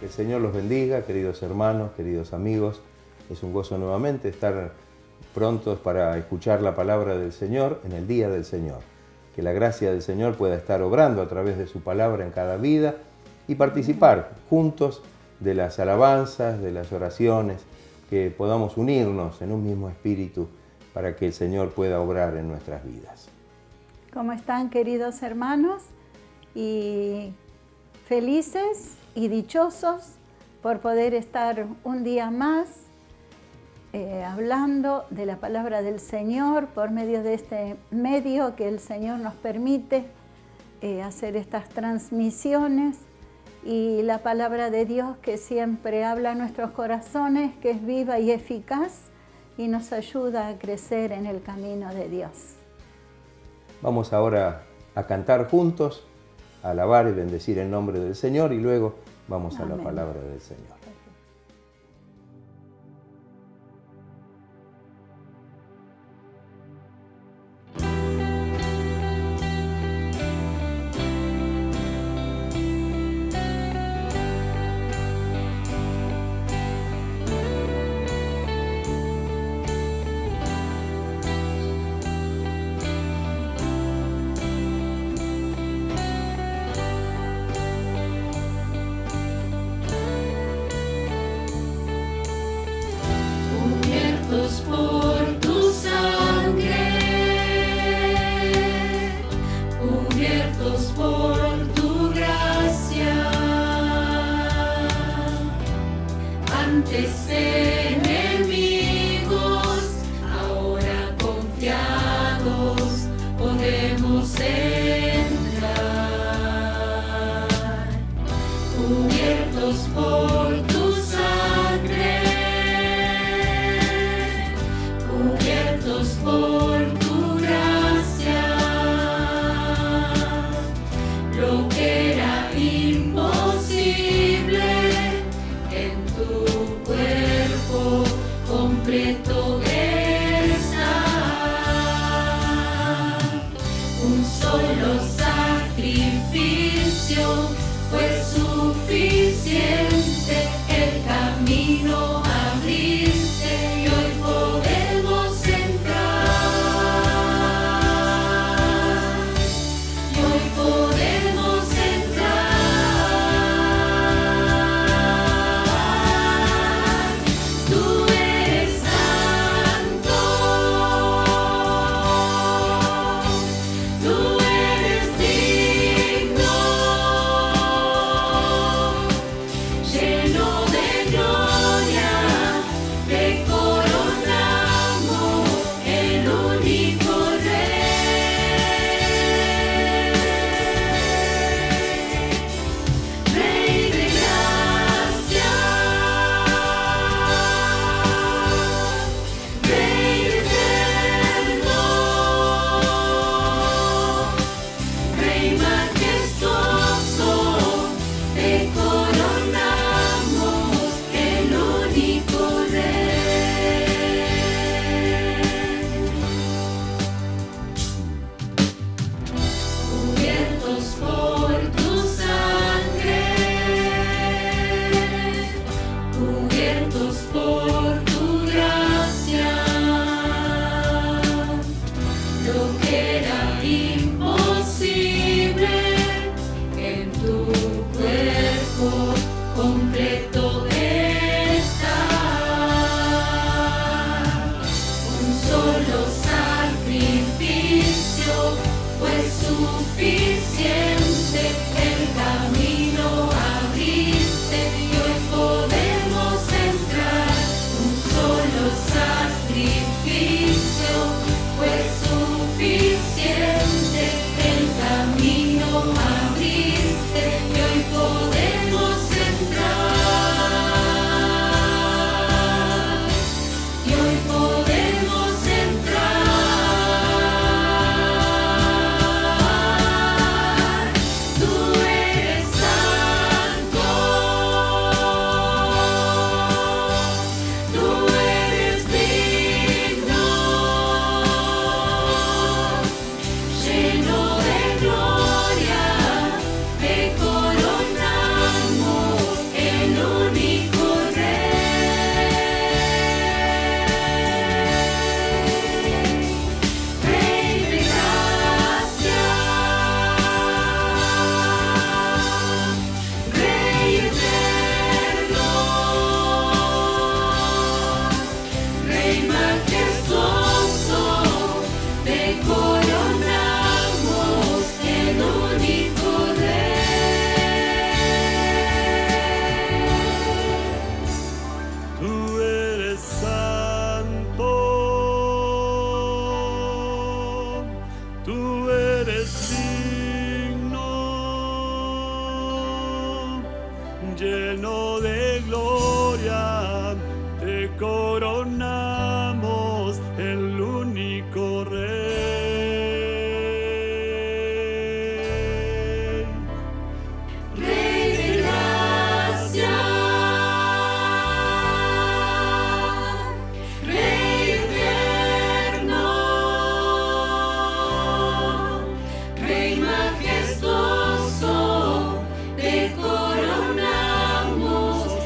Que el Señor los bendiga, queridos hermanos, queridos amigos. Es un gozo nuevamente estar prontos para escuchar la palabra del Señor en el día del Señor. Que la gracia del Señor pueda estar obrando a través de su palabra en cada vida y participar juntos de las alabanzas, de las oraciones, que podamos unirnos en un mismo espíritu para que el Señor pueda obrar en nuestras vidas. ¿Cómo están, queridos hermanos? Y felices y dichosos por poder estar un día más hablando de la palabra del Señor por medio de este medio que el Señor nos permite hacer estas transmisiones, y la palabra de Dios que siempre habla a nuestros corazones, que es viva y eficaz y nos ayuda a crecer en el camino de Dios. Vamos ahora a cantar juntos, a alabar y bendecir el nombre del Señor, y luego vamos a la palabra del Señor. Lleno de gloria. lleno de gloria, te coronamos el único Rey. Rey de gracia, Rey eterno, Rey majestuoso, te coronamos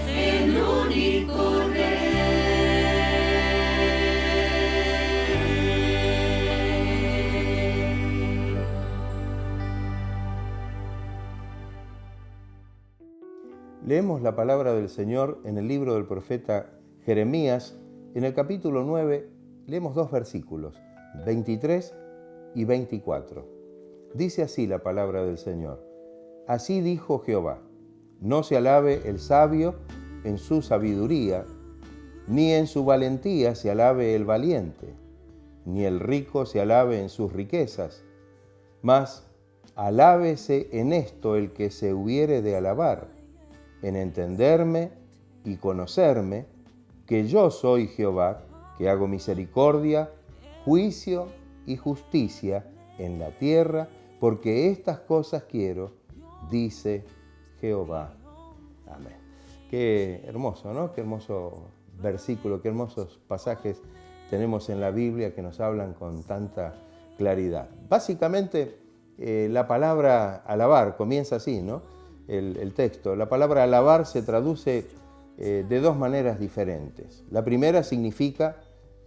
el único Rey. Leemos la palabra del Señor en el libro del profeta Jeremías. En el capítulo 9 leemos 2 versículos, 23 y 24. Dice así la palabra del Señor. Así dijo Jehová, no se alabe el sabio en su sabiduría, ni en su valentía se alabe el valiente, ni el rico se alabe en sus riquezas, mas alábese en esto el que se hubiere de alabar, en entenderme y conocerme, que yo soy Jehová, que hago misericordia, juicio y justicia en la tierra, porque estas cosas quiero, dice Jehová. Amén. Qué hermoso, ¿no? Qué hermoso versículo, qué hermosos pasajes tenemos en la Biblia que nos hablan con tanta claridad. Básicamente, la palabra alabar comienza así, ¿no? El texto. La palabra alabar se traduce de 2 maneras diferentes. La primera significa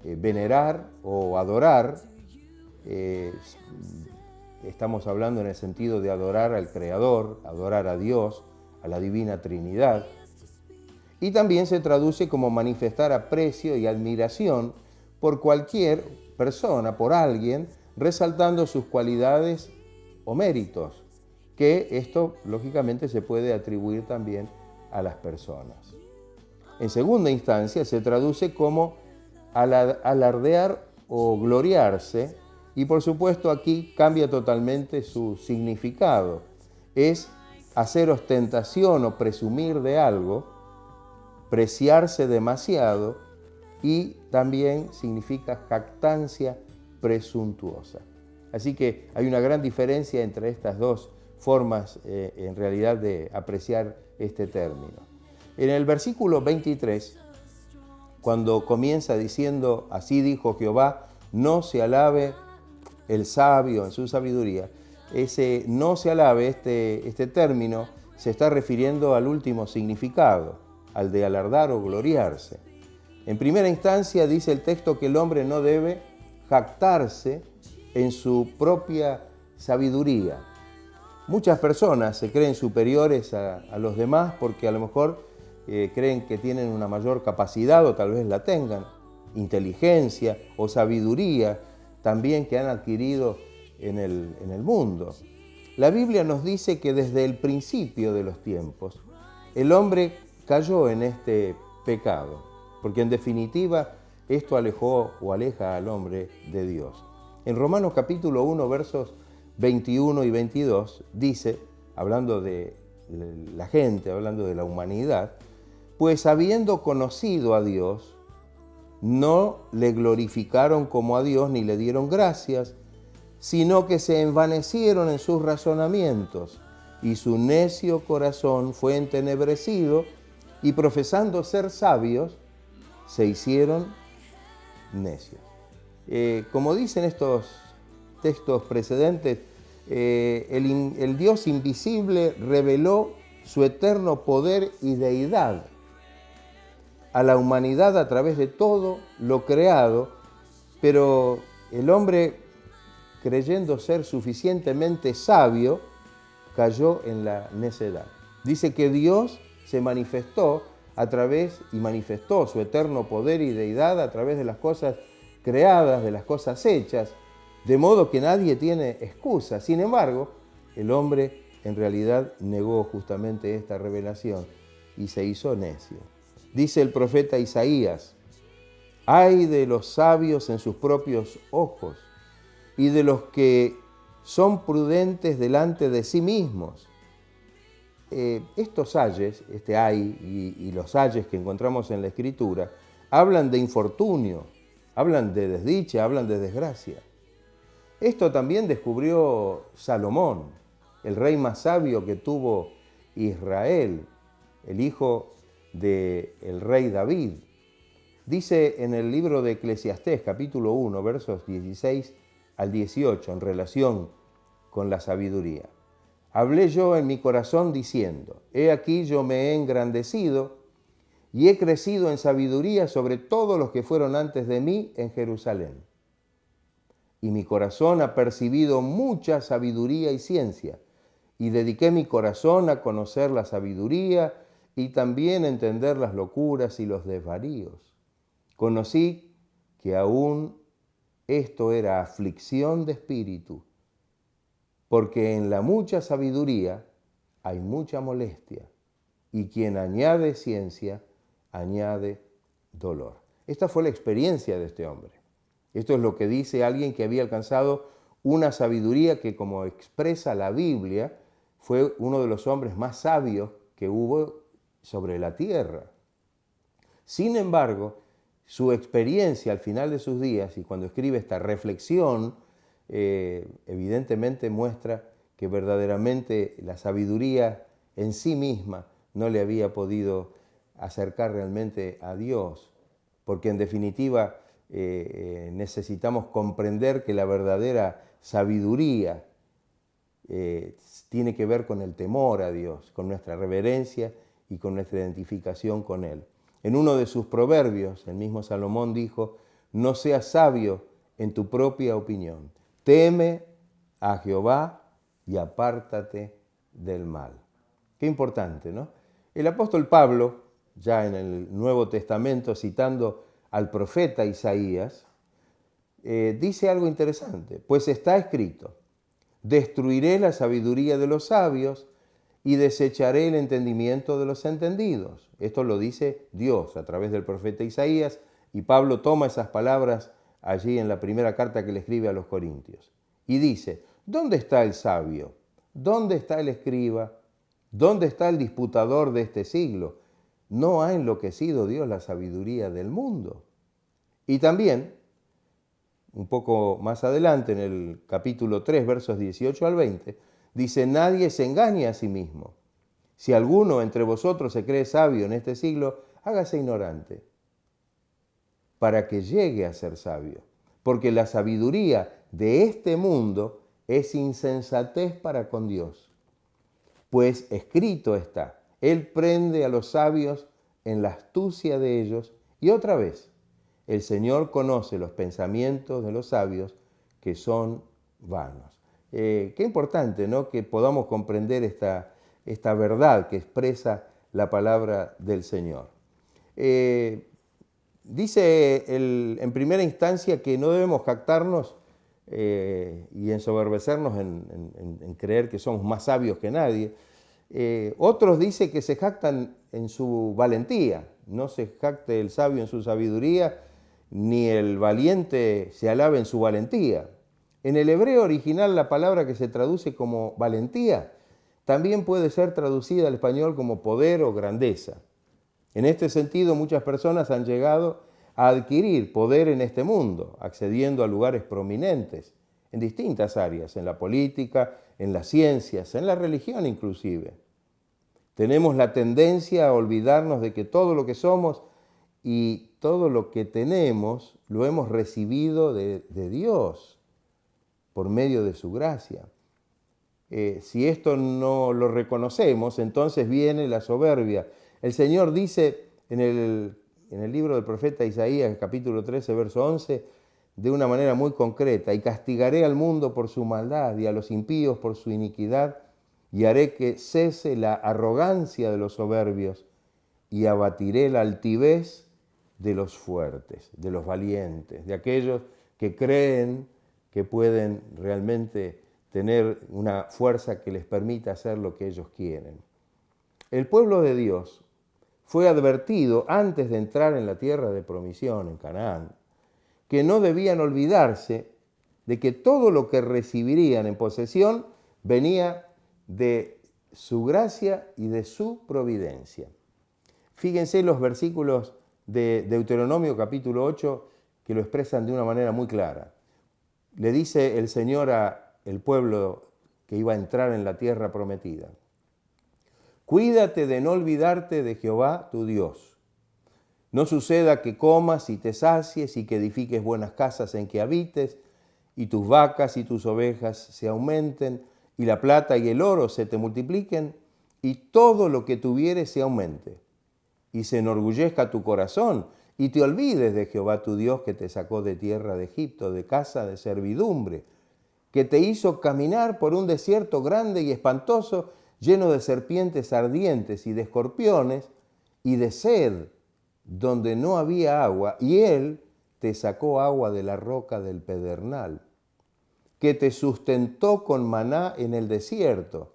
venerar o adorar. Estamos hablando en el sentido de adorar al Creador, adorar a Dios, a la Divina Trinidad. Y también se traduce como manifestar aprecio y admiración por cualquier persona, por alguien, resaltando sus cualidades o méritos, que esto lógicamente se puede atribuir también a las personas. En segunda instancia se traduce como alardear o gloriarse, y por supuesto aquí cambia totalmente su significado. Es hacer ostentación o presumir de algo, preciarse demasiado, y también significa jactancia presuntuosa. Así que hay una gran diferencia entre estas 2 formas en realidad de apreciar este término. En el versículo 23, cuando comienza diciendo, así dijo Jehová, no se alabe el sabio en su sabiduría, ese no se alabe, este término, se está refiriendo al último significado, al de alardar o gloriarse. En primera instancia dice el texto que el hombre no debe jactarse en su propia sabiduría. Muchas personas se creen superiores a los demás porque a lo mejor creen que tienen una mayor capacidad o tal vez la tengan, inteligencia o sabiduría también que han adquirido en el mundo. La Biblia nos dice que desde el principio de los tiempos el hombre cayó en este pecado, porque en definitiva esto alejó o aleja al hombre de Dios. En Romanos capítulo 1, versos 21 y 22 dice, hablando de la gente, hablando de la humanidad, pues habiendo conocido a Dios, no le glorificaron como a Dios ni le dieron gracias, sino que se envanecieron en sus razonamientos, y su necio corazón fue entenebrecido, y profesando ser sabios, se hicieron necios. Como dicen estos textos precedentes, el Dios invisible reveló su eterno poder y deidad a la humanidad a través de todo lo creado, pero el hombre, creyendo ser suficientemente sabio, cayó en la necedad. Dice que Dios se manifestó y manifestó su eterno poder y deidad a través de las cosas creadas, de las cosas hechas, de modo que nadie tiene excusa. Sin embargo, el hombre en realidad negó justamente esta revelación y se hizo necio. Dice el profeta Isaías, ay de los sabios en sus propios ojos y de los que son prudentes delante de sí mismos. estos ayes, este ay y los ayes que encontramos en la Escritura, hablan de infortunio, hablan de desdicha, hablan de desgracia. Esto también descubrió Salomón, el rey más sabio que tuvo Israel, el hijo del rey David. Dice en el libro de Eclesiastés, capítulo 1, versos 16 al 18, en relación con la sabiduría. Hablé yo en mi corazón diciendo, he aquí yo me he engrandecido y he crecido en sabiduría sobre todos los que fueron antes de mí en Jerusalén. Y mi corazón ha percibido mucha sabiduría y ciencia, y dediqué mi corazón a conocer la sabiduría y también a entender las locuras y los desvaríos. Conocí que aún esto era aflicción de espíritu, porque en la mucha sabiduría hay mucha molestia, y quien añade ciencia, añade dolor. Esta fue la experiencia de este hombre. Esto es lo que dice alguien que había alcanzado una sabiduría que, como expresa la Biblia, fue uno de los hombres más sabios que hubo sobre la tierra. Sin embargo, su experiencia al final de sus días, y cuando escribe esta reflexión, evidentemente muestra que verdaderamente la sabiduría en sí misma no le había podido acercar realmente a Dios, porque en definitiva necesitamos comprender que la verdadera sabiduría tiene que ver con el temor a Dios, con nuestra reverencia y con nuestra identificación con Él. En uno de sus proverbios, el mismo Salomón dijo, no seas sabio en tu propia opinión, teme a Jehová y apártate del mal. Qué importante, ¿no? El apóstol Pablo, ya en el Nuevo Testamento, citando al profeta Isaías, dice algo interesante, pues está escrito, destruiré la sabiduría de los sabios y desecharé el entendimiento de los entendidos. Esto lo dice Dios a través del profeta Isaías, y Pablo toma esas palabras allí en la primera carta que le escribe a los Corintios. Y dice, ¿dónde está el sabio? ¿Dónde está el escriba? ¿Dónde está el disputador de este siglo? ¿No ha enloquecido Dios la sabiduría del mundo? Y también, un poco más adelante, en el capítulo 3, versos 18 al 20, dice, nadie se engañe a sí mismo. Si alguno entre vosotros se cree sabio en este siglo, hágase ignorante, para que llegue a ser sabio. Porque la sabiduría de este mundo es insensatez para con Dios. Pues escrito está, Él prende a los sabios en la astucia de ellos. Y otra vez, el Señor conoce los pensamientos de los sabios que son vanos. Qué importante, ¿no?, que podamos comprender esta verdad que expresa la palabra del Señor. Dice en primera instancia que no debemos jactarnos y ensoberbecernos en creer que somos más sabios que nadie. Otros dicen que se jactan en su valentía. No se jacte el sabio en su sabiduría, ni el valiente se alabe en su valentía. En el hebreo original, la palabra que se traduce como valentía también puede ser traducida al español como poder o grandeza. En este sentido, muchas personas han llegado a adquirir poder en este mundo, accediendo a lugares prominentes en distintas áreas, en la política, en las ciencias, en la religión inclusive. Tenemos la tendencia a olvidarnos de que todo lo que somos y todo lo que tenemos lo hemos recibido de Dios por medio de su gracia. Si esto no lo reconocemos, entonces viene la soberbia. El Señor dice en el libro del profeta Isaías, capítulo 13, verso 11, de una manera muy concreta, y castigaré al mundo por su maldad y a los impíos por su iniquidad, y haré que cese la arrogancia de los soberbios, y abatiré la altivez de los fuertes, de los valientes, de aquellos que creen que pueden realmente tener una fuerza que les permita hacer lo que ellos quieren. El pueblo de Dios fue advertido antes de entrar en la tierra de promisión, en Canaán, que no debían olvidarse de que todo lo que recibirían en posesión venía de su gracia y de su providencia. Fíjense los versículos de Deuteronomio capítulo 8 que lo expresan de una manera muy clara. Le dice el Señor al pueblo que iba a entrar en la tierra prometida: cuídate de no olvidarte de Jehová tu Dios. No suceda que comas y te sacies y que edifiques buenas casas en que habites, y tus vacas y tus ovejas se aumenten, y la plata y el oro se te multipliquen, y todo lo que tuvieres se aumente, y se enorgullezca tu corazón, y te olvides de Jehová tu Dios, que te sacó de tierra de Egipto, de casa de servidumbre, que te hizo caminar por un desierto grande y espantoso, lleno de serpientes ardientes y de escorpiones, y de sed, donde no había agua, y Él te sacó agua de la roca del pedernal, que te sustentó con maná en el desierto,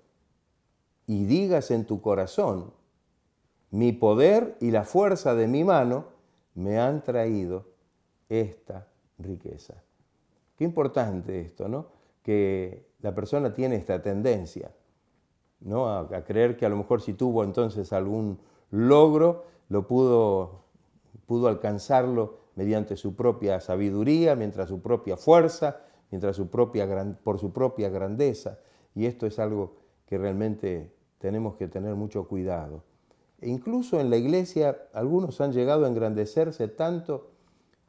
y digas en tu corazón: mi poder y la fuerza de mi mano me han traído esta riqueza. Qué importante esto, ¿no? Que la persona tiene esta tendencia, ¿no? A creer que a lo mejor si tuvo entonces algún logro, lo pudo alcanzarlo mediante su propia sabiduría, mientras su propia fuerza, por su propia grandeza. Y esto es algo que realmente tenemos que tener mucho cuidado. E incluso en la iglesia algunos han llegado a engrandecerse tanto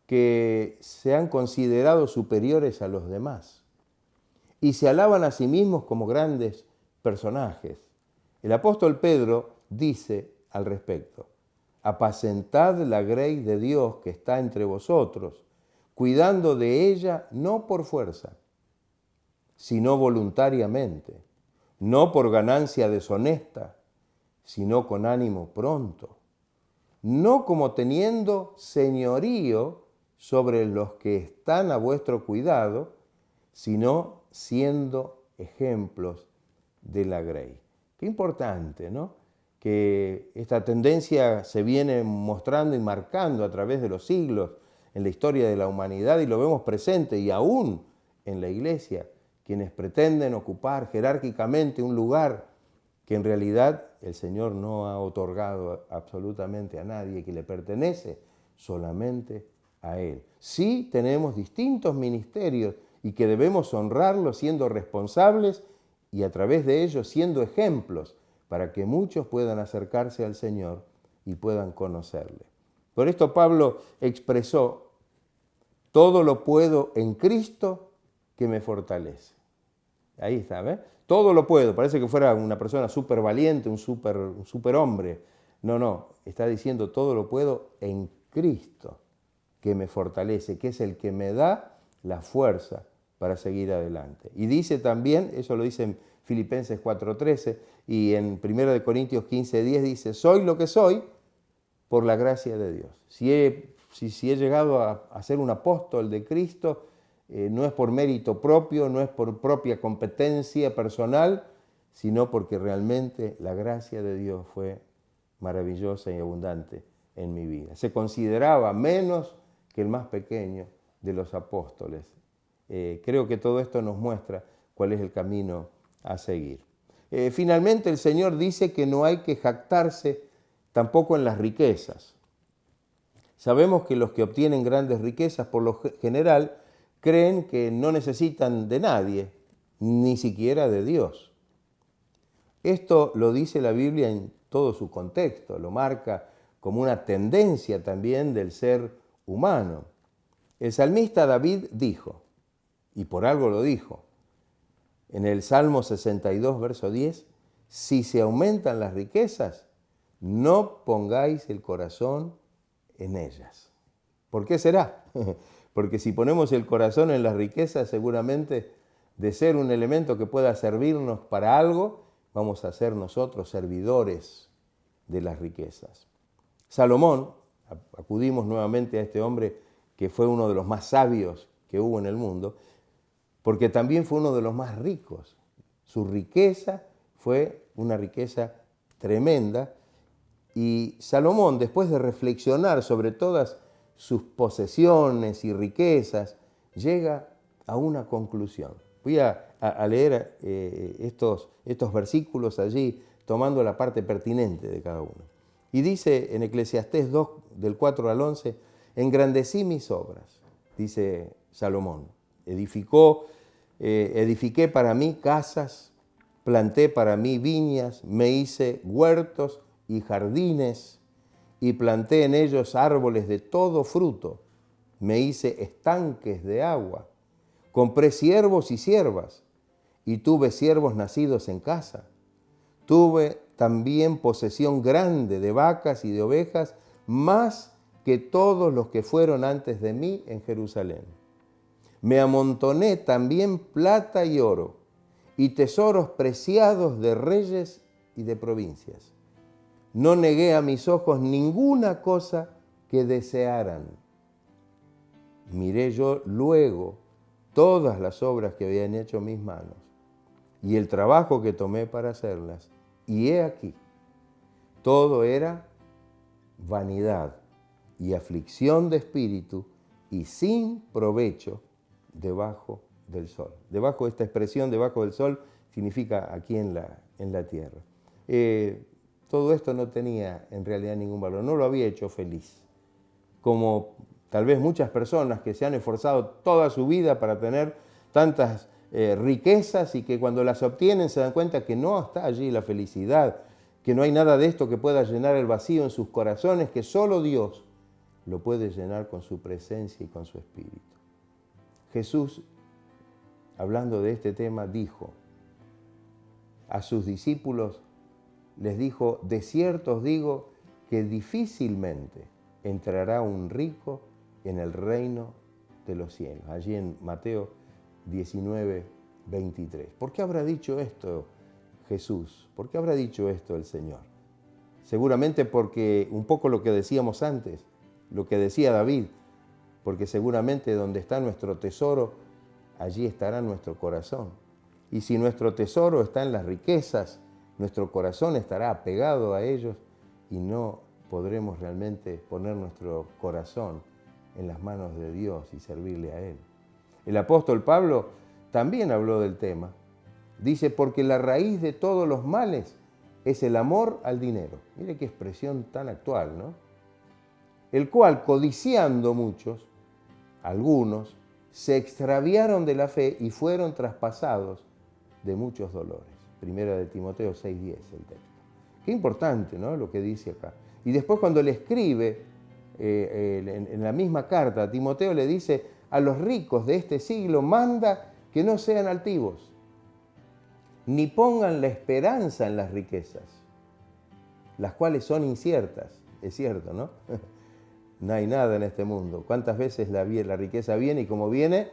que se han considerado superiores a los demás y se alaban a sí mismos como grandes personajes. El apóstol Pedro dice al respecto: apacentad la grey de Dios que está entre vosotros, cuidando de ella no por fuerza, sino voluntariamente, no por ganancia deshonesta, sino con ánimo pronto, no como teniendo señorío sobre los que están a vuestro cuidado, sino siendo ejemplos de la grey. Qué importante, ¿no? Que esta tendencia se viene mostrando y marcando a través de los siglos en la historia de la humanidad, y lo vemos presente y aún en la iglesia, quienes pretenden ocupar jerárquicamente un lugar que en realidad el Señor no ha otorgado absolutamente a nadie, que le pertenece solamente a Él. Sí tenemos distintos ministerios y que debemos honrarlos siendo responsables y a través de ellos siendo ejemplos para que muchos puedan acercarse al Señor y puedan conocerle. Por esto Pablo expresó: todo lo puedo en Cristo que me fortalece. Ahí está, ¿ves? Todo lo puedo. Parece que fuera una persona súper valiente, un súper hombre. No, está diciendo todo lo puedo en Cristo que me fortalece, que es el que me da la fuerza para seguir adelante. Y dice también, eso lo dice en Filipenses 4:13 y en 1 Corintios 15:10 dice: soy lo que soy por la gracia de Dios. Si he llegado a ser un apóstol de Cristo, no es por mérito propio, no es por propia competencia personal, sino porque realmente la gracia de Dios fue maravillosa y abundante en mi vida. Se consideraba menos que el más pequeño de los apóstoles. Creo que todo esto nos muestra cuál es el camino a seguir. Finalmente el Señor dice que no hay que jactarse tampoco en las riquezas. Sabemos que los que obtienen grandes riquezas por lo general creen que no necesitan de nadie, ni siquiera de Dios. Esto lo dice la Biblia en todo su contexto, lo marca como una tendencia también del ser humano. El salmista David dijo, y por algo lo dijo, en el Salmo 62, verso 10, si se aumentan las riquezas, no pongáis el corazón en ellas. ¿Por qué será? Porque si ponemos el corazón en las riquezas, seguramente de ser un elemento que pueda servirnos para algo, vamos a ser nosotros servidores de las riquezas. Salomón, acudimos nuevamente a este hombre que fue uno de los más sabios que hubo en el mundo, porque también fue uno de los más ricos. Su riqueza fue una riqueza tremenda, y Salomón, después de reflexionar sobre todas sus posesiones y riquezas, llega a una conclusión. Voy a leer estos versículos allí, tomando la parte pertinente de cada uno. Y dice en Eclesiastés 2, del 4 al 11, engrandecí mis obras, dice Salomón. Edifiqué para mí casas, planté para mí viñas, me hice huertos y jardines, y planté en ellos árboles de todo fruto, me hice estanques de agua, compré siervos y siervas, y tuve siervos nacidos en casa. Tuve también posesión grande de vacas y de ovejas, más que todos los que fueron antes de mí en Jerusalén. Me amontoné también plata y oro, y tesoros preciados de reyes y de provincias. No negué a mis ojos ninguna cosa que desearan. Miré yo luego todas las obras que habían hecho mis manos y el trabajo que tomé para hacerlas. Y he aquí, todo era vanidad y aflicción de espíritu y sin provecho debajo del sol. Debajo, esta expresión debajo del sol significa aquí en la tierra. Todo esto no tenía en realidad ningún valor, no lo había hecho feliz. Como tal vez muchas personas que se han esforzado toda su vida para tener tantas riquezas y que cuando las obtienen se dan cuenta que no está allí la felicidad, que no hay nada de esto que pueda llenar el vacío en sus corazones, que solo Dios lo puede llenar con su presencia y con su espíritu. Jesús, hablando de este tema, dijo a sus discípulos, les dijo, de cierto os digo que difícilmente entrará un rico en el reino de los cielos. Allí en Mateo 19, 23. ¿Por qué habrá dicho esto Jesús? ¿Por qué habrá dicho esto el Señor? Seguramente porque un poco lo que decíamos antes, lo que decía David, porque seguramente donde está nuestro tesoro, allí estará nuestro corazón. Y si nuestro tesoro está en las riquezas, nuestro corazón estará apegado a ellos y no podremos realmente poner nuestro corazón en las manos de Dios y servirle a Él. El apóstol Pablo también habló del tema. Dice, porque la raíz de todos los males es el amor al dinero. Mire qué expresión tan actual, ¿no? El cual, codiciando muchos, algunos, se extraviaron de la fe y fueron traspasados de muchos dolores. Primera de Timoteo 6:10 el texto. Qué importante, ¿no?, lo que dice acá. Y después cuando le escribe en la misma carta a Timoteo le dice, a los ricos de este siglo manda que no sean altivos, ni pongan la esperanza en las riquezas, las cuales son inciertas. Es cierto, ¿no? No hay nada en este mundo. ¿Cuántas veces la riqueza viene y como viene,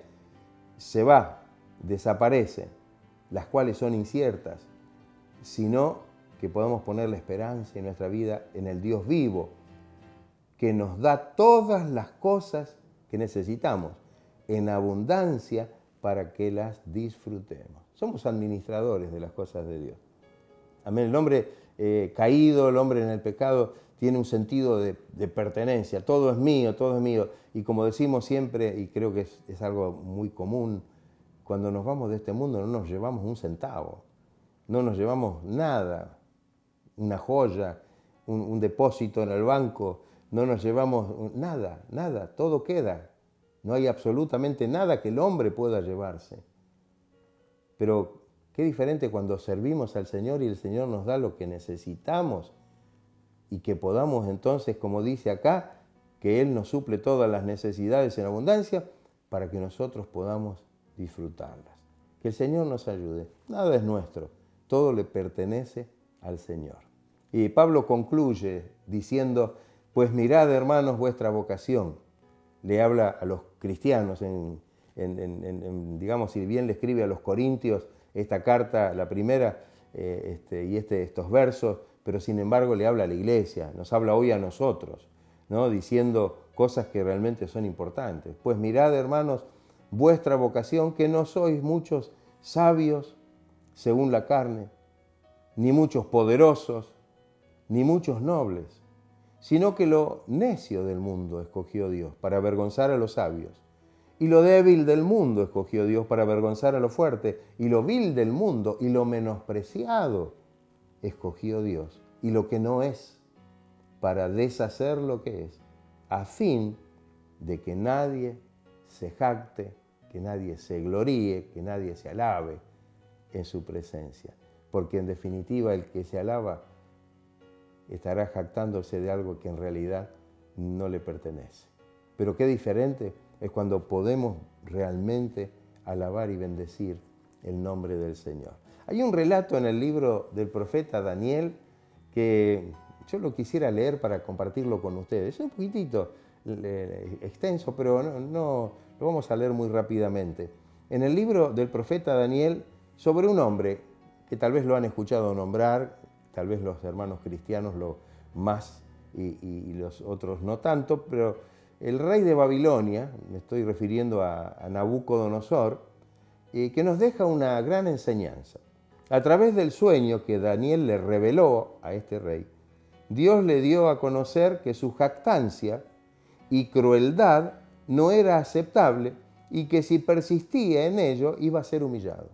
se va, desaparece? Las cuales son inciertas, sino que podemos poner la esperanza en nuestra vida en el Dios vivo, que nos da todas las cosas que necesitamos en abundancia para que las disfrutemos. Somos administradores de las cosas de Dios. Amén. El hombre caído, el hombre en el pecado, tiene un sentido de pertenencia. Todo es mío, todo es mío. Y como decimos siempre, y creo que es algo muy común, cuando nos vamos de este mundo no nos llevamos un centavo, no nos llevamos nada, una joya, un depósito en el banco, no nos llevamos nada, todo queda. No hay absolutamente nada que el hombre pueda llevarse. Pero qué diferente cuando servimos al Señor y el Señor nos da lo que necesitamos y que podamos entonces, como dice acá, que Él nos suple todas las necesidades en abundancia para que nosotros podamos disfrutarlas. Que el Señor nos ayude. Nada es nuestro, todo le pertenece al Señor. Y Pablo concluye diciendo, pues mirad, hermanos, vuestra vocación. Le habla a los cristianos, digamos, si bien le escribe a los corintios esta carta, la primera, estos versos, pero sin embargo le habla a la iglesia, nos habla hoy a nosotros, ¿no?, diciendo cosas que realmente son importantes. Pues mirad, hermanos, vuestra vocación, que no sois muchos sabios según la carne, ni muchos poderosos, ni muchos nobles, sino que lo necio del mundo escogió Dios para avergonzar a los sabios, Y lo débil del mundo escogió Dios para avergonzar a lo fuerte. Y lo vil del mundo y lo menospreciado escogió Dios. Y lo que no es, para deshacer lo que es, a fin de que nadie se jacte, que nadie se gloríe, que nadie se alabe en su presencia. Porque en definitiva el que se alaba estará jactándose de algo que en realidad no le pertenece. Pero qué diferente es cuando podemos realmente alabar y bendecir el nombre del Señor. Hay un relato en el libro del profeta Daniel que yo lo quisiera leer para compartirlo con ustedes. Es un poquitito extenso, pero no lo vamos a leer muy rápidamente. En el libro del profeta Daniel, sobre un hombre que tal vez lo han escuchado nombrar, tal vez los hermanos cristianos lo más y los otros no tanto, pero el rey de Babilonia, me estoy refiriendo a Nabucodonosor, que nos deja una gran enseñanza. A través del sueño que Daniel le reveló a este rey, Dios le dio a conocer que su jactancia y crueldad no era aceptable y que si persistía en ello iba a ser humillado.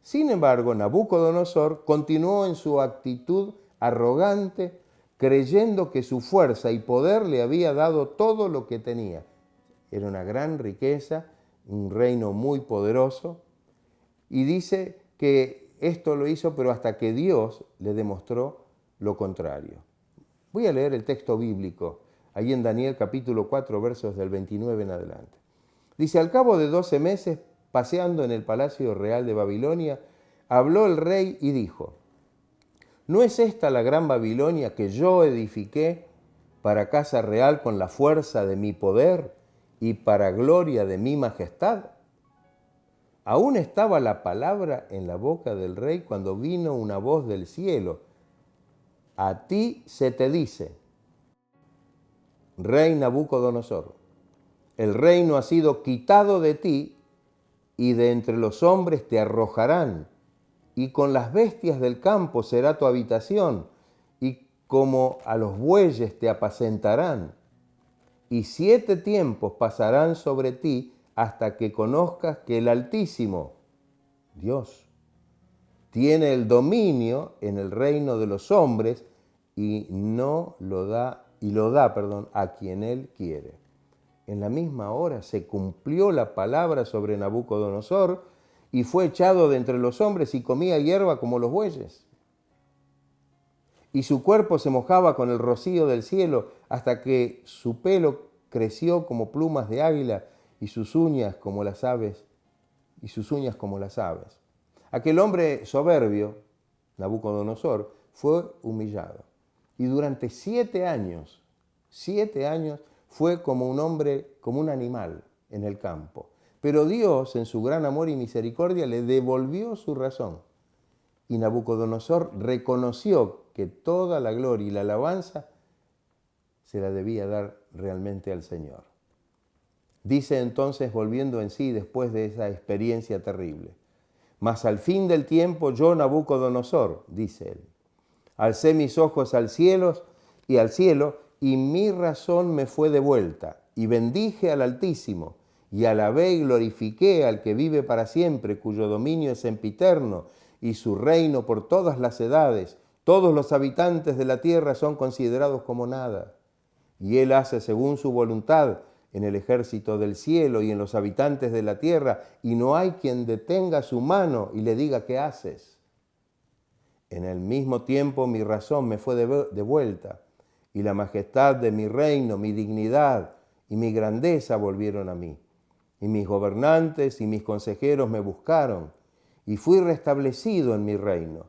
Sin embargo, Nabucodonosor continuó en su actitud arrogante, creyendo que su fuerza y poder le había dado todo lo que tenía. Era una gran riqueza, un reino muy poderoso, y dice que esto lo hizo, pero hasta que Dios le demostró lo contrario. Voy a leer el texto bíblico, ahí en Daniel capítulo 4, versos del 29 en adelante. Dice, al cabo de 12 meses, paseando en el palacio real de Babilonia, habló el rey y dijo, ¿no es esta la gran Babilonia que yo edifiqué para casa real con la fuerza de mi poder y para gloria de mi majestad? Aún estaba la palabra en la boca del rey cuando vino una voz del cielo. A ti se te dice, rey Nabucodonosor, el reino ha sido quitado de ti y de entre los hombres te arrojarán, y con las bestias del campo será tu habitación, y como a los bueyes te apacentarán. Y 7 tiempos pasarán sobre ti hasta que conozcas que el Altísimo, Dios, tiene el dominio en el reino de los hombres y lo da a quien Él quiere. En la misma hora se cumplió la palabra sobre Nabucodonosor y fue echado de entre los hombres y comía hierba como los bueyes. Y su cuerpo se mojaba con el rocío del cielo hasta que su pelo creció como plumas de águila y sus uñas como las aves. Aquel hombre soberbio, Nabucodonosor, fue humillado. Y durante 7 años, fue como un hombre, como un animal en el campo. Pero Dios, en su gran amor y misericordia, le devolvió su razón. Y Nabucodonosor reconoció que toda la gloria y la alabanza se la debía dar realmente al Señor. Dice entonces, volviendo en sí después de esa experiencia terrible, mas al fin del tiempo yo, Nabucodonosor, dice él, alcé mis ojos al cielo, y mi razón me fue devuelta, y bendije al Altísimo, y alabé y glorifiqué al que vive para siempre, cuyo dominio es sempiterno, y su reino por todas las edades. Todos los habitantes de la tierra son considerados como nada. Y Él hace según su voluntad en el ejército del cielo y en los habitantes de la tierra, y no hay quien detenga su mano y le diga, ¿qué haces? En el mismo tiempo mi razón me fue devuelta, y la majestad de mi reino, mi dignidad y mi grandeza volvieron a mí. Y mis gobernantes y mis consejeros me buscaron, y fui restablecido en mi reino,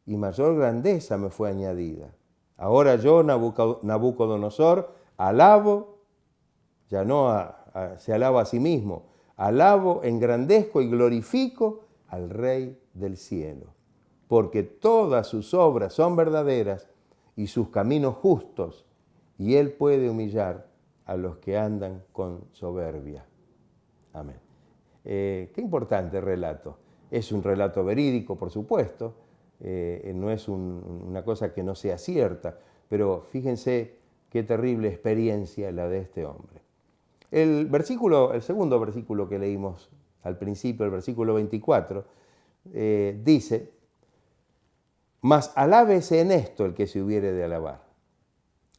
y mayor grandeza me fue añadida. Ahora yo, Nabucodonosor, alabo, ya no se alaba a sí mismo, alabo, engrandezco y glorifico al Rey del cielo, porque todas sus obras son verdaderas y sus caminos justos, y Él puede humillar a los que andan con soberbia. Amén. Qué importante relato. Es un relato verídico, por supuesto, no es una cosa que no sea cierta, pero fíjense qué terrible experiencia la de este hombre. El segundo versículo que leímos al principio, el versículo 24, dice: mas alábese en esto el que se hubiere de alabar,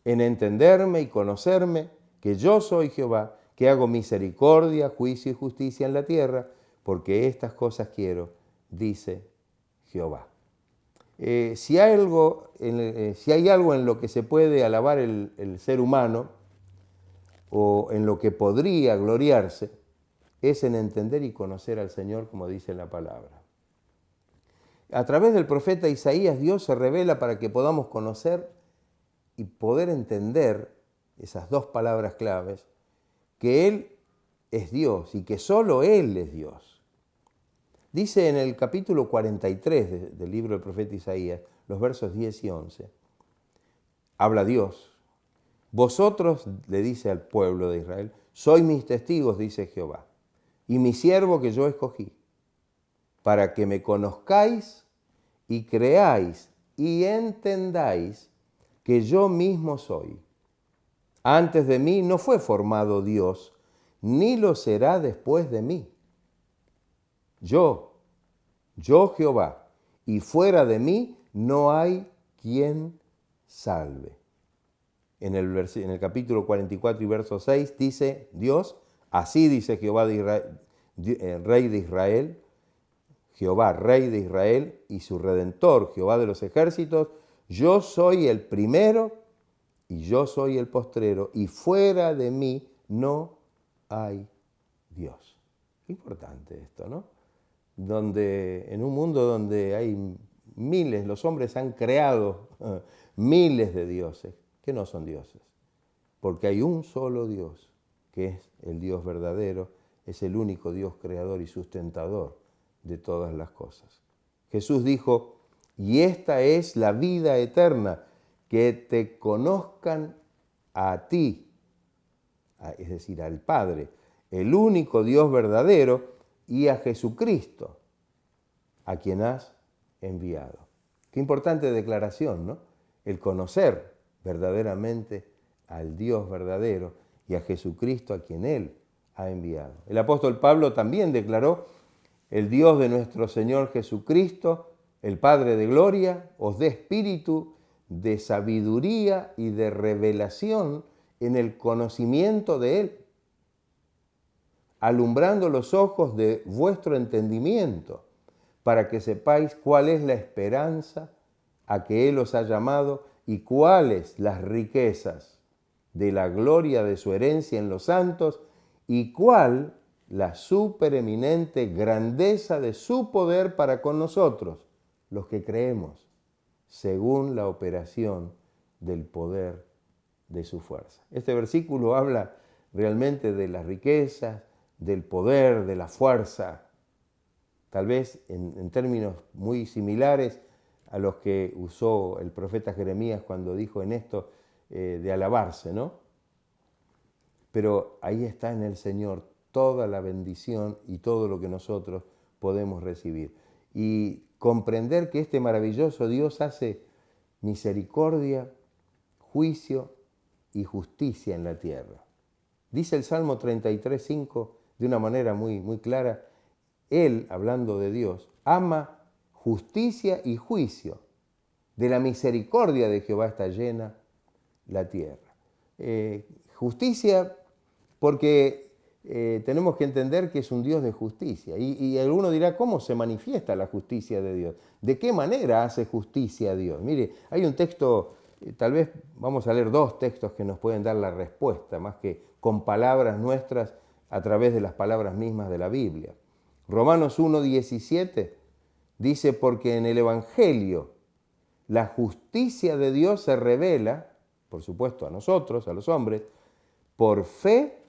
en entenderme y conocerme, que yo soy Jehová, que hago misericordia, juicio y justicia en la tierra, porque estas cosas quiero, dice Jehová. Si hay algo en lo que se puede alabar el ser humano, o en lo que podría gloriarse, es en entender y conocer al Señor, como dice la palabra. A través del profeta Isaías, Dios se revela para que podamos conocer y poder entender esas dos palabras claves, que Él es Dios y que solo Él es Dios. Dice en el capítulo 43 del libro del profeta Isaías, los versos 10 y 11, habla Dios: vosotros, le dice al pueblo de Israel, sois mis testigos, dice Jehová, y mi siervo que yo escogí, para que me conozcáis y creáis y entendáis que yo mismo soy. Antes de mí no fue formado Dios, ni lo será después de mí. Yo Jehová, y fuera de mí no hay quien salve. En el capítulo 44 y verso 6 dice Dios: así dice Jehová Rey de Israel, Jehová, Rey de Israel y su Redentor, Jehová de los ejércitos, yo soy el primero y yo soy el postrero, y fuera de mí no hay Dios. Qué importante esto, ¿no? En un mundo donde hay miles, los hombres han creado miles de dioses que no son dioses, porque hay un solo Dios, que es el Dios verdadero, es el único Dios creador y sustentador de todas las cosas. Jesús dijo: y esta es la vida eterna, que te conozcan a ti, es decir, al Padre, el único Dios verdadero, y a Jesucristo, a quien has enviado. Qué importante declaración, ¿no? El conocer verdaderamente al Dios verdadero y a Jesucristo, a quien Él ha enviado. El apóstol Pablo también declaró: el Dios de nuestro Señor Jesucristo, el Padre de gloria, os dé espíritu de sabiduría y de revelación en el conocimiento de Él, alumbrando los ojos de vuestro entendimiento, para que sepáis cuál es la esperanza a que Él os ha llamado y cuáles las riquezas de la gloria de su herencia en los santos y cuál la supereminente grandeza de su poder para con nosotros, los que creemos, según la operación del poder de su fuerza. Este versículo habla realmente de las riquezas, del poder, de la fuerza, tal vez en términos muy similares a los que usó el profeta Jeremías cuando dijo en esto de alabarse, ¿no? Pero ahí está en el Señor toda la bendición y todo lo que nosotros podemos recibir. Y comprender que este maravilloso Dios hace misericordia, juicio y justicia en la tierra. Dice el Salmo 33:5 de una manera muy, muy clara: Él, hablando de Dios, ama justicia y juicio. De la misericordia de Jehová está llena la tierra. Justicia porque tenemos que entender que es un Dios de justicia. Y alguno dirá: ¿cómo se manifiesta la justicia de Dios? ¿De qué manera hace justicia Dios? Mire, hay un texto, tal vez vamos a leer dos textos que nos pueden dar la respuesta, más que con palabras nuestras, a través de las palabras mismas de la Biblia. Romanos 1:17 dice: porque en el Evangelio la justicia de Dios se revela, por supuesto a nosotros, a los hombres, por fe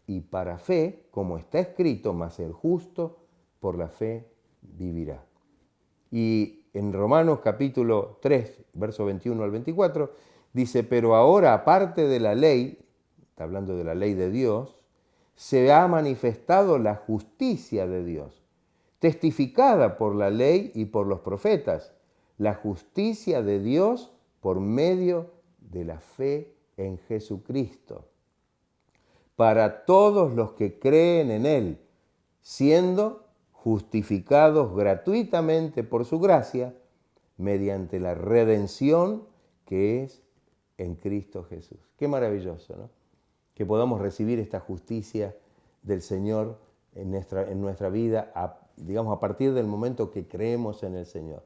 y para fe, como está escrito: mas el justo por la fe vivirá. Y en Romanos capítulo 3, verso 21 al 24, dice: pero ahora, aparte de la ley, está hablando de la ley de Dios, se ha manifestado la justicia de Dios, testificada por la ley y por los profetas, la justicia de Dios por medio de la fe en Jesucristo, para todos los que creen en Él, siendo justificados gratuitamente por su gracia, mediante la redención que es en Cristo Jesús. Qué maravilloso, ¿no? Que podamos recibir esta justicia del Señor en nuestra vida, digamos, a partir del momento que creemos en el Señor.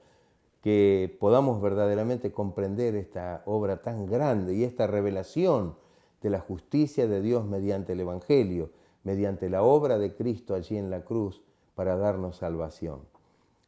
Que podamos verdaderamente comprender esta obra tan grande y esta revelación de la justicia de Dios mediante el Evangelio, mediante la obra de Cristo allí en la cruz para darnos salvación.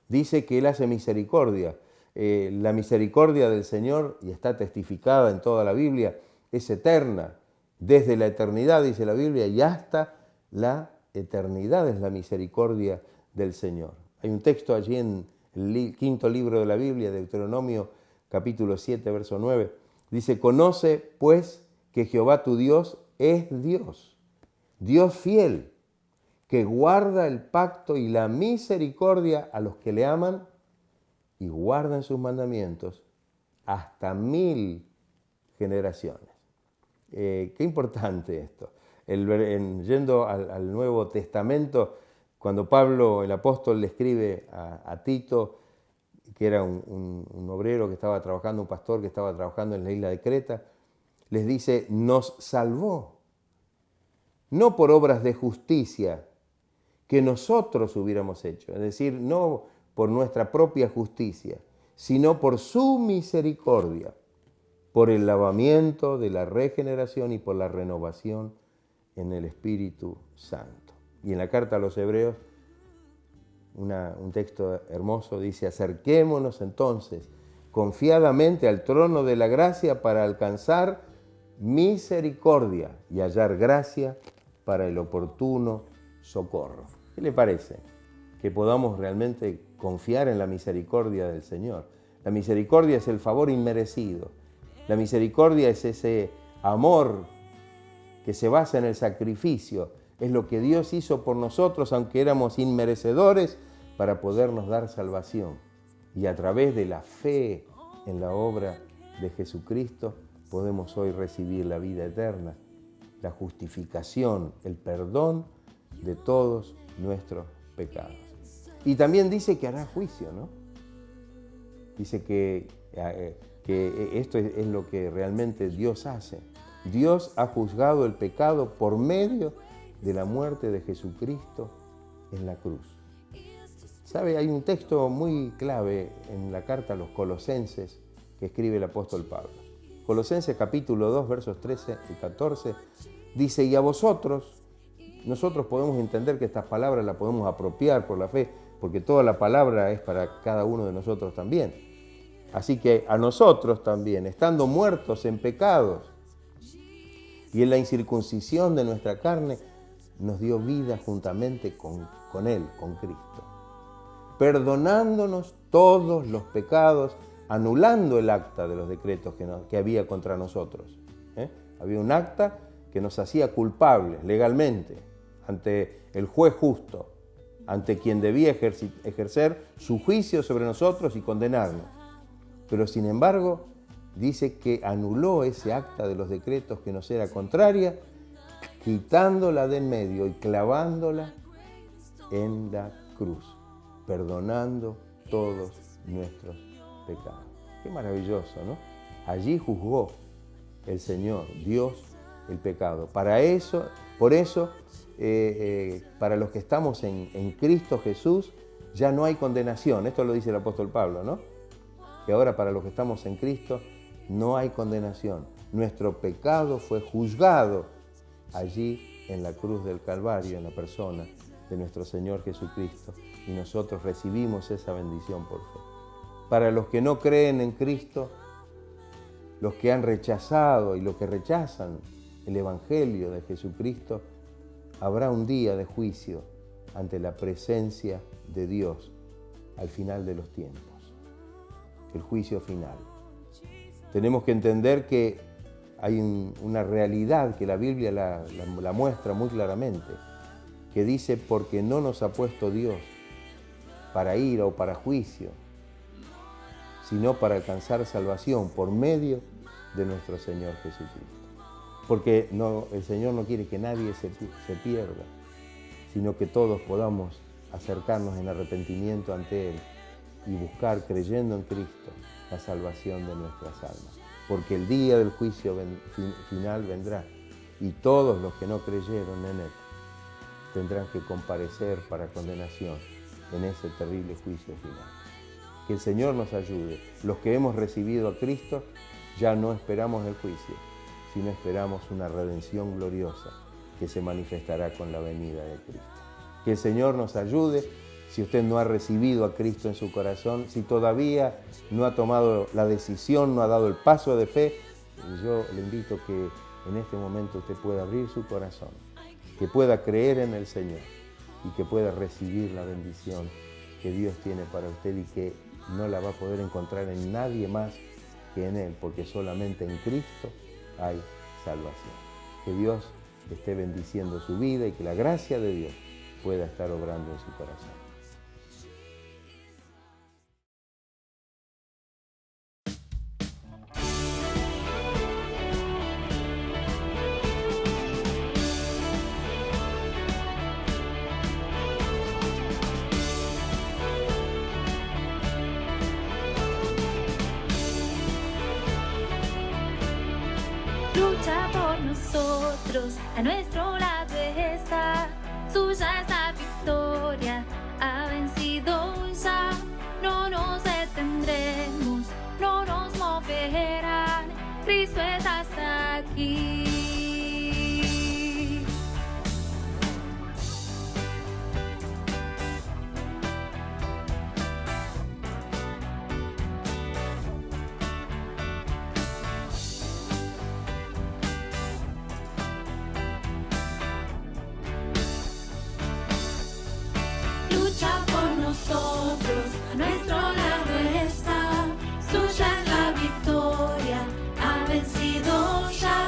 Dice que Él hace misericordia. La misericordia del Señor, y está testificada en toda la Biblia, es eterna. Desde la eternidad, dice la Biblia, y hasta la eternidad es la misericordia del Señor. Hay un texto allí en el quinto libro de la Biblia, Deuteronomio, capítulo 7, verso 9. Dice, conoce pues que Jehová tu Dios es Dios, Dios fiel, que guarda el pacto y la misericordia a los que le aman y guardan sus mandamientos hasta 1000 generaciones. Qué importante esto. Yendo al Nuevo Testamento, cuando Pablo, el apóstol, le escribe a Tito, que era un obrero que estaba trabajando, un pastor que estaba trabajando en la isla de Creta, les dice, nos salvó, no por obras de justicia que nosotros hubiéramos hecho, es decir, no por nuestra propia justicia, sino por su misericordia, por el lavamiento de la regeneración y por la renovación en el Espíritu Santo. Y en la carta a los Hebreos, un texto hermoso dice, acerquémonos entonces confiadamente al trono de la gracia para alcanzar misericordia y hallar gracia para el oportuno socorro. ¿Qué le parece? Que podamos realmente confiar en la misericordia del Señor. La misericordia es el favor inmerecido. La misericordia es ese amor que se basa en el sacrificio. Es lo que Dios hizo por nosotros, aunque éramos inmerecedores, para podernos dar salvación. Y a través de la fe en la obra de Jesucristo, podemos hoy recibir la vida eterna, la justificación, el perdón de todos nuestros pecados. Y también dice que hará juicio, ¿no? Dice que esto es lo que realmente Dios hace. Dios ha juzgado el pecado por medio de la muerte de Jesucristo en la cruz. ¿Sabe? Hay un texto muy clave en la carta a los Colosenses que escribe el apóstol Pablo. Colosenses capítulo 2, versos 13 y 14, dice, y a vosotros, nosotros podemos entender que estas palabras las podemos apropiar por la fe, porque toda la palabra es para cada uno de nosotros también. Así que a nosotros también, estando muertos en pecados y en la incircuncisión de nuestra carne, nos dio vida juntamente con Él, con Cristo, perdonándonos todos los pecados, anulando el acta de los decretos que había contra nosotros. Había un acta que nos hacía culpables legalmente ante el juez justo, ante quien debía ejercer su juicio sobre nosotros y condenarnos. Pero sin embargo, dice que anuló ese acta de los decretos que nos era contraria, quitándola de en medio y clavándola en la cruz, perdonando todos nuestros pecados. Qué maravilloso, ¿no? Allí juzgó el Señor, Dios, el pecado. Por eso, para los que estamos en Cristo Jesús, ya no hay condenación. Esto lo dice el apóstol Pablo, ¿no? Que ahora para los que estamos en Cristo no hay condenación. Nuestro pecado fue juzgado allí en la cruz del Calvario, en la persona de nuestro Señor Jesucristo. Y nosotros recibimos esa bendición por fe. Para los que no creen en Cristo, los que han rechazado y los que rechazan el Evangelio de Jesucristo, habrá un día de juicio ante la presencia de Dios al final de los tiempos. El juicio final. Tenemos que entender que hay una realidad que la Biblia la muestra muy claramente, que dice, porque no nos ha puesto Dios para ira o para juicio, sino para alcanzar salvación por medio de nuestro Señor Jesucristo. porque el Señor no quiere que nadie se pierda, sino que todos podamos acercarnos en arrepentimiento ante Él y buscar, creyendo en Cristo, la salvación de nuestras almas. Porque el día del juicio final vendrá y todos los que no creyeron en Él tendrán que comparecer para condenación en ese terrible juicio final. Que el Señor nos ayude. Los que hemos recibido a Cristo ya no esperamos el juicio, sino esperamos una redención gloriosa que se manifestará con la venida de Cristo. Que el Señor nos ayude. Si usted no ha recibido a Cristo en su corazón, si todavía no ha tomado la decisión, no ha dado el paso de fe, yo le invito que en este momento usted pueda abrir su corazón, que pueda creer en el Señor y que pueda recibir la bendición que Dios tiene para usted y que no la va a poder encontrar en nadie más que en Él, porque solamente en Cristo hay salvación. Que Dios esté bendiciendo su vida y que la gracia de Dios pueda estar obrando en su corazón. Lucha por nosotros, a nuestro lado está, suya es la victoria, ha vencido ya, no nos detendremos, no nos moverán, Cristo está hasta aquí. Lucha por nosotros, a nuestro lado está, suya es la victoria, ha vencido ya,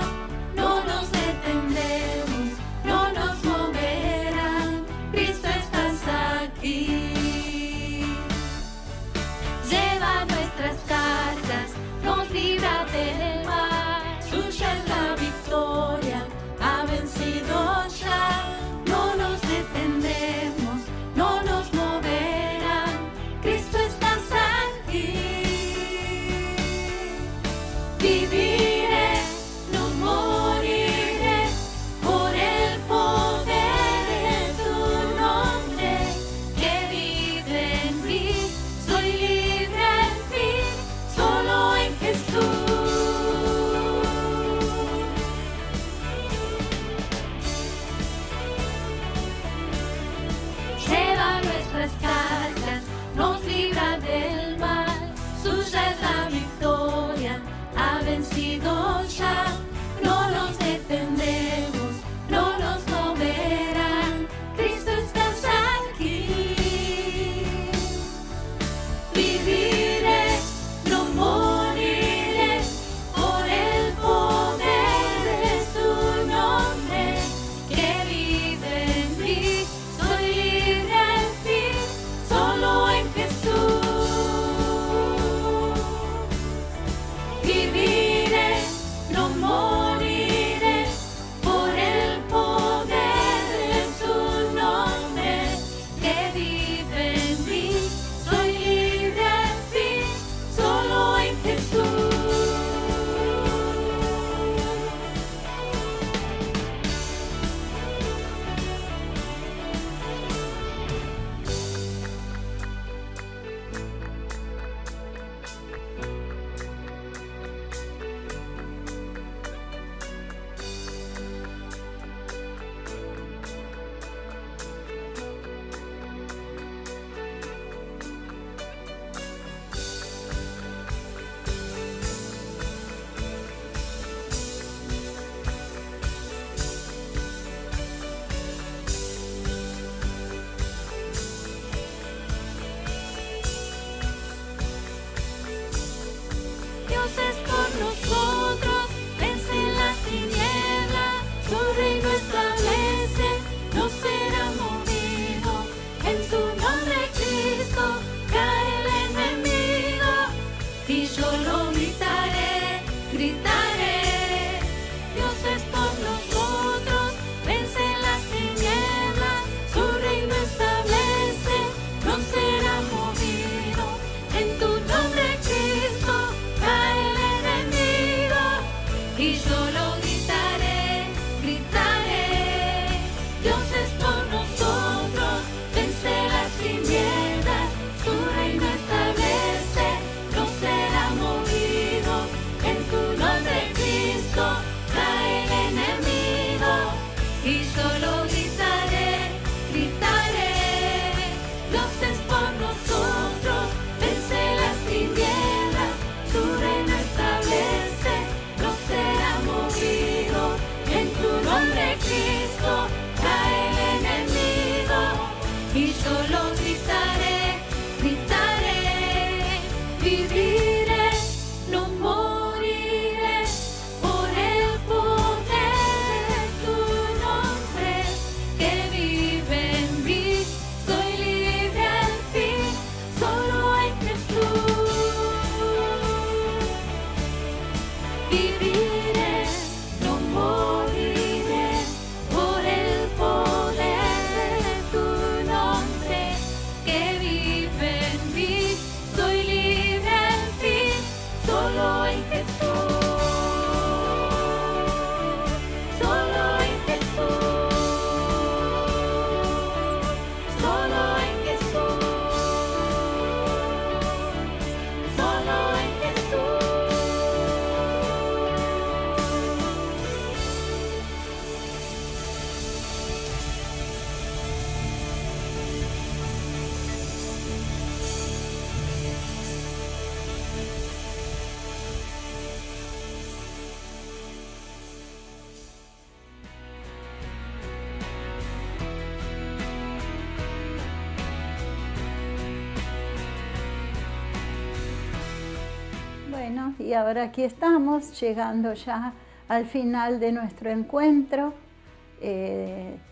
no nos detendremos, no nos moverán, Cristo está aquí. Lleva nuestras cargas, nos libra del mal, suya es la victoria, ha vencido ya, no nos detendremos, no nos moverán, Cristo estás aquí. Viviré, no moriré, por el poder de tu nombre, que vive en mí, soy libre en fin, solo en Jesús. Lleva nuestras cargas, nos libra del mal, suya es la victoria, ha vencido ya, no nos detendremos, no nos moverán, Cristo estás aquí. Viviré, no moriré, por el poder de su nombre, que vive en mí, soy libre en fin, solo en Jesús. Viviré, no moriré, por el poder de su nombre, que vive en mí, soy libre en fin, solo en Jesús. Dios es con nosotros, vence las tinieblas, su reino establece, no será movido. En tu nombre, Cristo, cae el enemigo, y yo lo gritaré, gritaré. Dios es viviré, no moriré, por el poder de tu nombre que vive en mí. Soy libre al fin, solo en Jesús. Solo en Jesús. Solo en Jesús. Solo en Jesús. Bueno, y ahora aquí estamos, llegando ya al final de nuestro encuentro,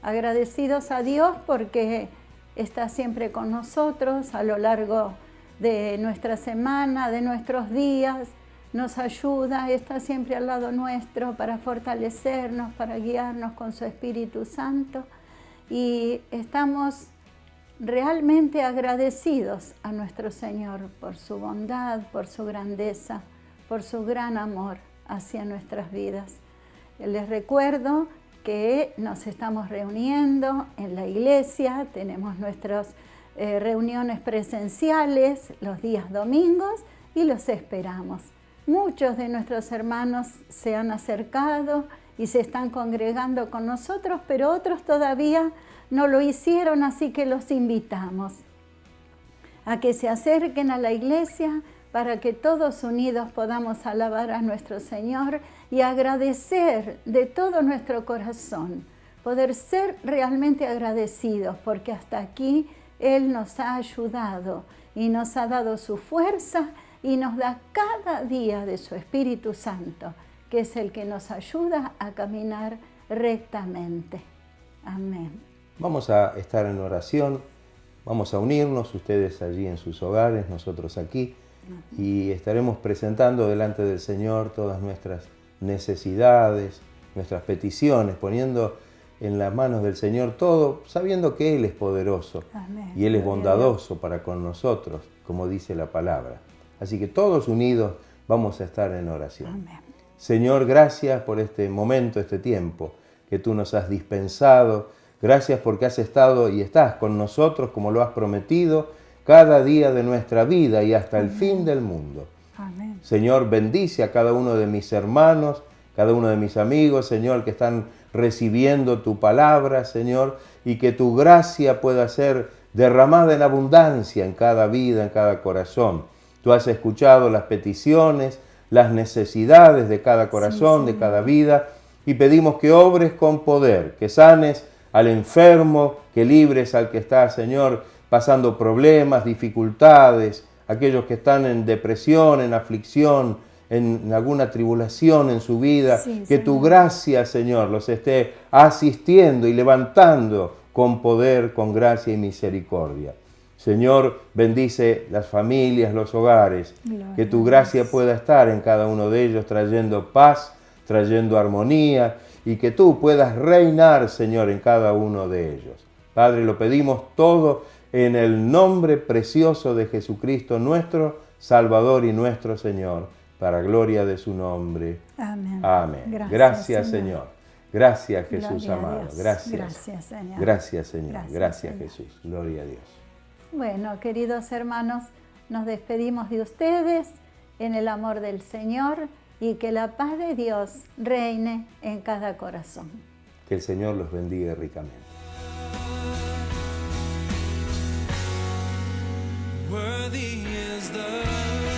agradecidos a Dios porque está siempre con nosotros a lo largo de nuestra semana, de nuestros días, nos ayuda, está siempre al lado nuestro para fortalecernos, para guiarnos con su Espíritu Santo, y estamos realmente agradecidos a nuestro Señor por su bondad, por su grandeza, por su gran amor hacia nuestras vidas. Les recuerdo que nos estamos reuniendo en la iglesia, tenemos nuestras reuniones presenciales los días domingos y los esperamos. Muchos de nuestros hermanos se han acercado y se están congregando con nosotros, pero otros todavía no lo hicieron, así que los invitamos a que se acerquen a la iglesia para que todos unidos podamos alabar a nuestro Señor y agradecer de todo nuestro corazón, poder ser realmente agradecidos porque hasta aquí Él nos ha ayudado y nos ha dado su fuerza y nos da cada día de su Espíritu Santo, que es el que nos ayuda a caminar rectamente. Amén. Vamos a estar en oración, vamos a unirnos, ustedes allí en sus hogares, nosotros aquí, y estaremos presentando delante del Señor todas nuestras necesidades, nuestras peticiones, poniendo en las manos del Señor todo, sabiendo que Él es poderoso. Amén. Y Él es bondadoso para con nosotros, como dice la palabra. Así que todos unidos vamos a estar en oración. Amén. Señor, gracias por este momento, este tiempo que tú nos has dispensado. Gracias porque has estado y estás con nosotros como lo has prometido cada día de nuestra vida y hasta el fin del mundo. Amén. Señor, bendice a cada uno de mis hermanos, cada uno de mis amigos, Señor, que están recibiendo tu palabra, Señor, y que tu gracia pueda ser derramada en abundancia en cada vida, en cada corazón. Tú has escuchado las peticiones, las necesidades de cada corazón, de cada vida, y pedimos que obres con poder, que sanes al enfermo, que libres al que está, Señor, pasando problemas, dificultades, aquellos que están en depresión, en aflicción, en alguna tribulación en su vida, que tu gracia, Señor, los esté asistiendo y levantando con poder, con gracia y misericordia. Señor, bendice las familias, los hogares, que tu gracia pueda estar en cada uno de ellos, trayendo paz, trayendo armonía, y que tú puedas reinar, Señor, en cada uno de ellos. Padre, lo pedimos todo en el nombre precioso de Jesucristo, nuestro Salvador y nuestro Señor, para gloria de su nombre. Amén. Amén. Gracias, Señor. Gracias, Jesús Gloria a amado. Dios. Gracias. Gracias, Señor. Gracias, Señor. Gracias, Señor. Jesús. Gloria a Dios. Bueno, queridos hermanos, nos despedimos de ustedes en el amor del Señor y que la paz de Dios reine en cada corazón. Que el Señor los bendiga ricamente. Worthy is the